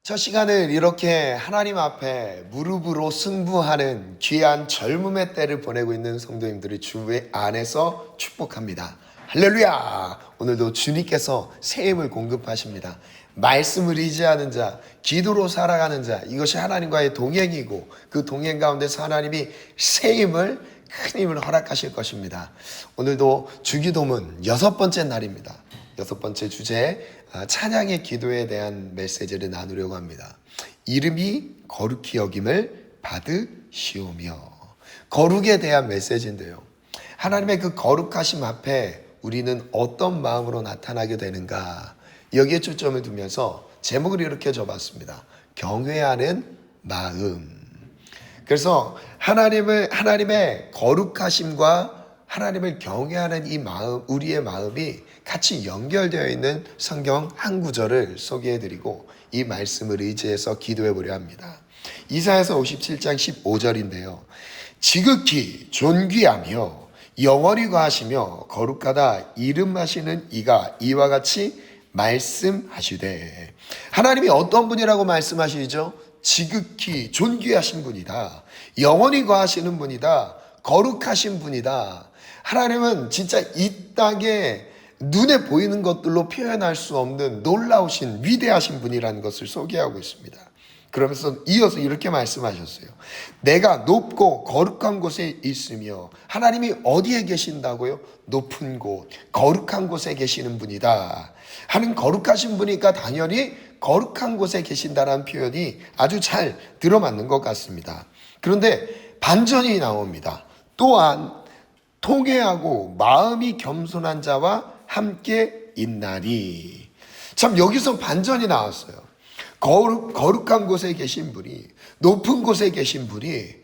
첫 시간을 이렇게 하나님 앞에 무릎으로 승부하는 귀한 젊음의 때를 보내고 있는 성도님들을 주 안에서 축복합니다. 할렐루야! 오늘도 주님께서 새 힘을 공급하십니다. 말씀을 의지하는 자, 기도로 살아가는 자, 이것이 하나님과의 동행이고 그 동행 가운데서 하나님이 새 힘을, 큰 힘을 허락하실 것입니다. 오늘도 주기도문 6번째 날입니다. 6번째 주제, 찬양의 기도에 대한 메시지를 나누려고 합니다. 이름이 거룩히 여김을 받으시오며. 거룩에 대한 메시지인데요. 하나님의 그 거룩하심 앞에 우리는 어떤 마음으로 나타나게 되는가, 여기에 초점을 두면서 제목을 이렇게 적어봤습니다. 경외하는 마음. 그래서 하나님의 거룩하심과 하나님을 경외하는 이 마음, 우리의 마음이 같이 연결되어 있는 성경 한 구절을 소개해드리고 이 말씀을 의지해서 기도해 보려 합니다. 이사야서 57장 15절인데요. 지극히 존귀하며 영원히 거하시며 거룩하다 이름하시는 이가 이와 같이 말씀하시되. 하나님이 어떤 분이라고 말씀하시죠? 지극히 존귀하신 분이다. 영원히 거하시는 분이다. 거룩하신 분이다. 하나님은 진짜 이 땅에 눈에 보이는 것들로 표현할 수 없는 놀라우신 위대하신 분이라는 것을 소개하고 있습니다. 그러면서 이어서 이렇게 말씀하셨어요. 내가 높고 거룩한 곳에 있으며. 하나님이 어디에 계신다고요? 높은 곳, 거룩한 곳에 계시는 분이다. 하는 거룩하신 분이니까 당연히 거룩한 곳에 계신다라는 표현이 아주 잘 들어맞는 것 같습니다. 그런데 반전이 나옵니다. 또한 통회하고 마음이 겸손한 자와 함께 있나니. 참, 여기서 반전이 나왔어요. 거룩한 곳에 계신 분이, 높은 곳에 계신 분이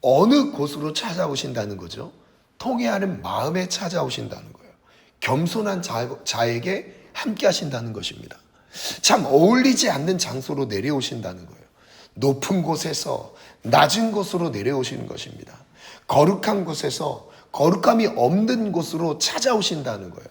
어느 곳으로 찾아오신다는 거죠? 통회하는 마음에 찾아오신다는 거예요. 겸손한 자에게 함께 하신다는 것입니다. 참, 어울리지 않는 장소로 내려오신다는 거예요. 높은 곳에서 낮은 곳으로 내려오시는 것입니다. 거룩한 곳에서 거룩함이 없는 곳으로 찾아오신다는 거예요.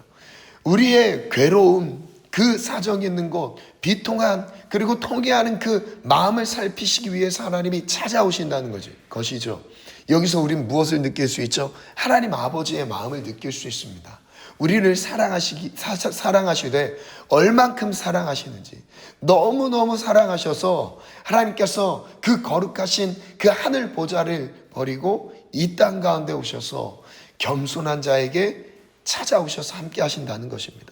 우리의 괴로움, 그 사정이 있는 곳, 비통한, 그리고 통회하는 그 마음을 살피시기 위해서 하나님이 찾아오신다는 것이죠. 여기서 우리는 무엇을 느낄 수 있죠? 하나님 아버지의 마음을 느낄 수 있습니다. 우리를 사랑하시되 얼만큼 사랑하시는지, 너무너무 사랑하셔서 하나님께서 그 거룩하신 그 하늘 보좌를 버리고 이 땅 가운데 오셔서 겸손한 자에게 찾아오셔서 함께 하신다는 것입니다.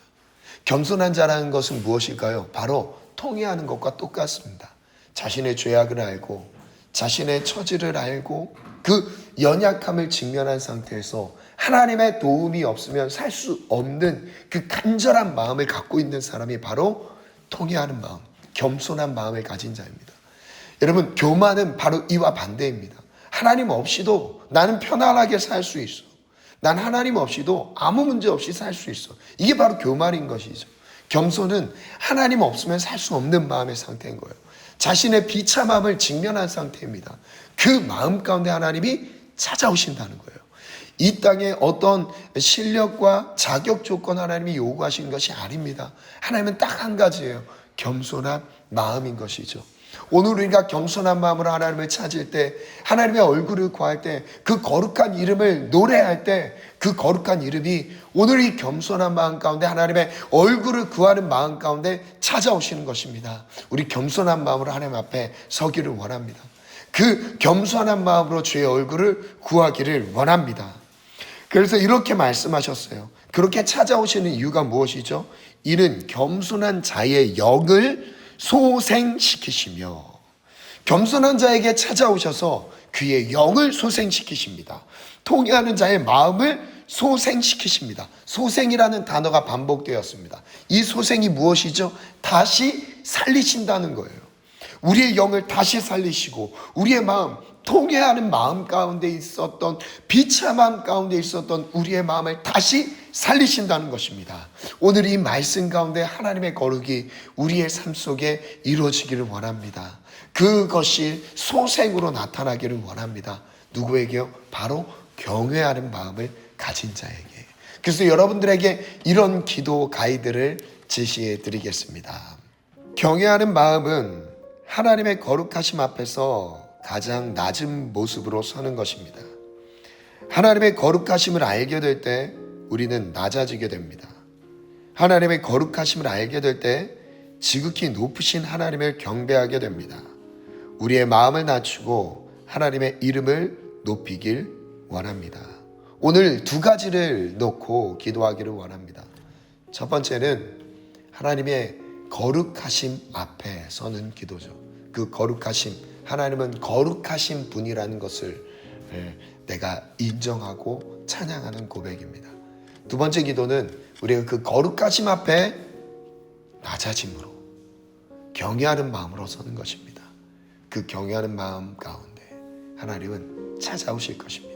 겸손한 자라는 것은 무엇일까요? 바로 통회하는 것과 똑같습니다. 자신의 죄악을 알고 자신의 처지를 알고 그 연약함을 직면한 상태에서 하나님의 도움이 없으면 살 수 없는 그 간절한 마음을 갖고 있는 사람이 바로 통회하는 마음, 겸손한 마음을 가진 자입니다. 여러분, 교만은 바로 이와 반대입니다. 하나님 없이도 나는 편안하게 살 수 있어. 난 하나님 없이도 아무 문제 없이 살 수 있어. 이게 바로 교만인 것이죠. 겸손은 하나님 없으면 살 수 없는 마음의 상태인 거예요. 자신의 비참함을 직면한 상태입니다. 그 마음 가운데 하나님이 찾아오신다는 거예요. 이 땅에 어떤 실력과 자격 조건 하나님이 요구하신 것이 아닙니다. 하나님은 딱 한 가지예요. 겸손한 마음인 것이죠. 오늘 우리가 겸손한 마음으로 하나님을 찾을 때, 하나님의 얼굴을 구할 때, 그 거룩한 이름을 노래할 때, 그 거룩한 이름이 오늘 이 겸손한 마음 가운데 하나님의 얼굴을 구하는 마음 가운데 찾아오시는 것입니다. 우리 겸손한 마음으로 하나님 앞에 서기를 원합니다. 그 겸손한 마음으로 주의 얼굴을 구하기를 원합니다. 그래서 이렇게 말씀하셨어요. 그렇게 찾아오시는 이유가 무엇이죠? 이는 겸손한 자의 영을 소생시키시며. 겸손한 자에게 찾아오셔서 그의 영을 소생시키십니다. 통회하는 자의 마음을 소생시키십니다. 소생이라는 단어가 반복되었습니다. 이 소생이 무엇이죠? 다시 살리신다는 거예요. 우리의 영을 다시 살리시고 우리의 마음, 통회하는 마음 가운데 있었던, 비참함 가운데 있었던 우리의 마음을 다시 살리신다는 것입니다. 오늘 이 말씀 가운데 하나님의 거룩이 우리의 삶 속에 이루어지기를 원합니다. 그것이 소생으로 나타나기를 원합니다. 누구에게요? 바로 경외하는 마음을 가진 자에게. 그래서 여러분들에게 이런 기도 가이드를 제시해 드리겠습니다. 경외하는 마음은 하나님의 거룩하심 앞에서 가장 낮은 모습으로 서는 것입니다. 하나님의 거룩하심을 알게 될 때 우리는 낮아지게 됩니다. 하나님의 거룩하심을 알게 될 때 지극히 높으신 하나님을 경배하게 됩니다. 우리의 마음을 낮추고 하나님의 이름을 높이길 원합니다. 오늘 두 가지를 놓고 기도하기를 원합니다. 첫 번째는 하나님의 거룩하심 앞에 서는 기도죠. 그 거룩하심, 하나님은 거룩하신 분이라는 것을 내가 인정하고 찬양하는 고백입니다. 두 번째 기도는 우리가 그 거룩하심 앞에 낮아짐으로 경외하는 마음으로 서는 것입니다. 그 경외하는 마음 가운데 하나님은 찾아오실 것입니다.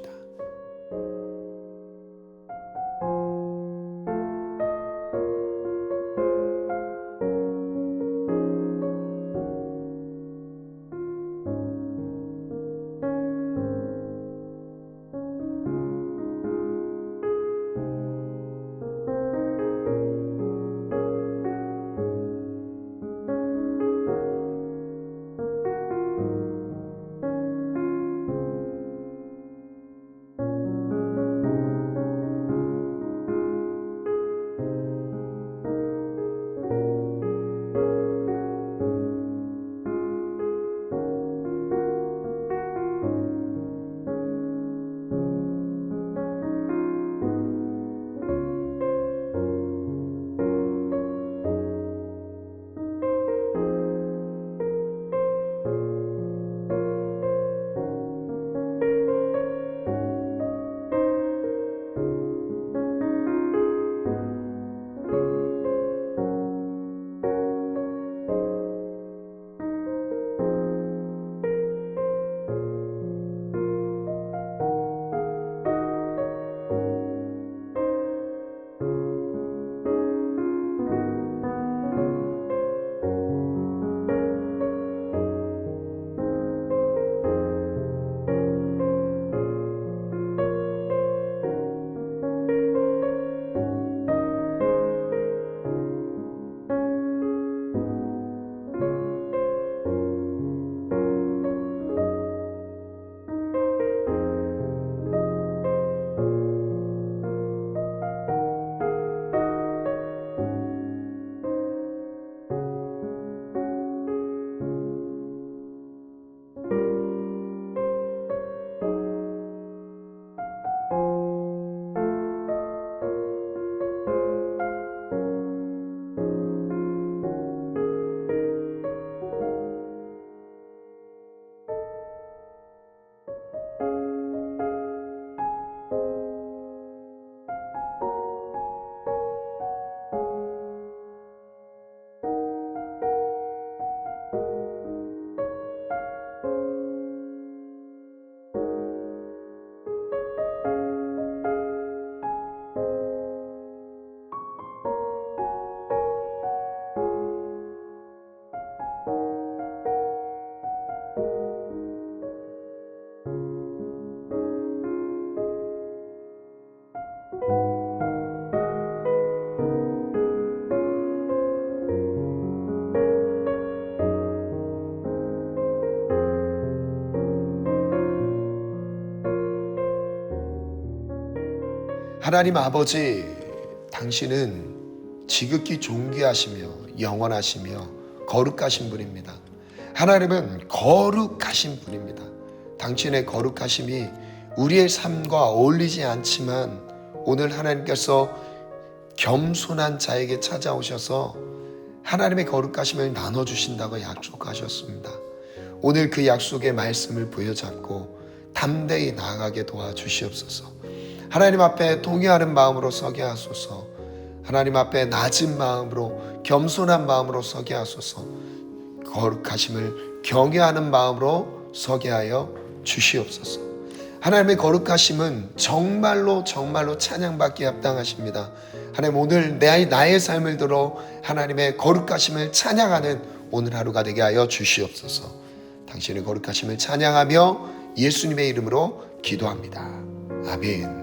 하나님 아버지, 당신은 지극히 존귀하시며 영원하시며 거룩하신 분입니다. 하나님은 거룩하신 분입니다. 당신의 거룩하심이 우리의 삶과 어울리지 않지만 오늘 하나님께서 겸손한 자에게 찾아오셔서 하나님의 거룩하심을 나눠주신다고 약속하셨습니다. 오늘 그 약속의 말씀을 부여잡고 담대히 나아가게 도와주시옵소서. 하나님 앞에 동의하는 마음으로 서게 하소서. 하나님 앞에 낮은 마음으로 겸손한 마음으로 서게 하소서. 거룩하심을 경외하는 마음으로 서게 하여 주시옵소서. 하나님의 거룩하심은 정말로 찬양받기에 합당하십니다. 하나님, 오늘 나의 삶을 들어 하나님의 거룩하심을 찬양하는 오늘 하루가 되게 하여 주시옵소서. 당신의 거룩하심을 찬양하며 예수님의 이름으로 기도합니다. 아멘.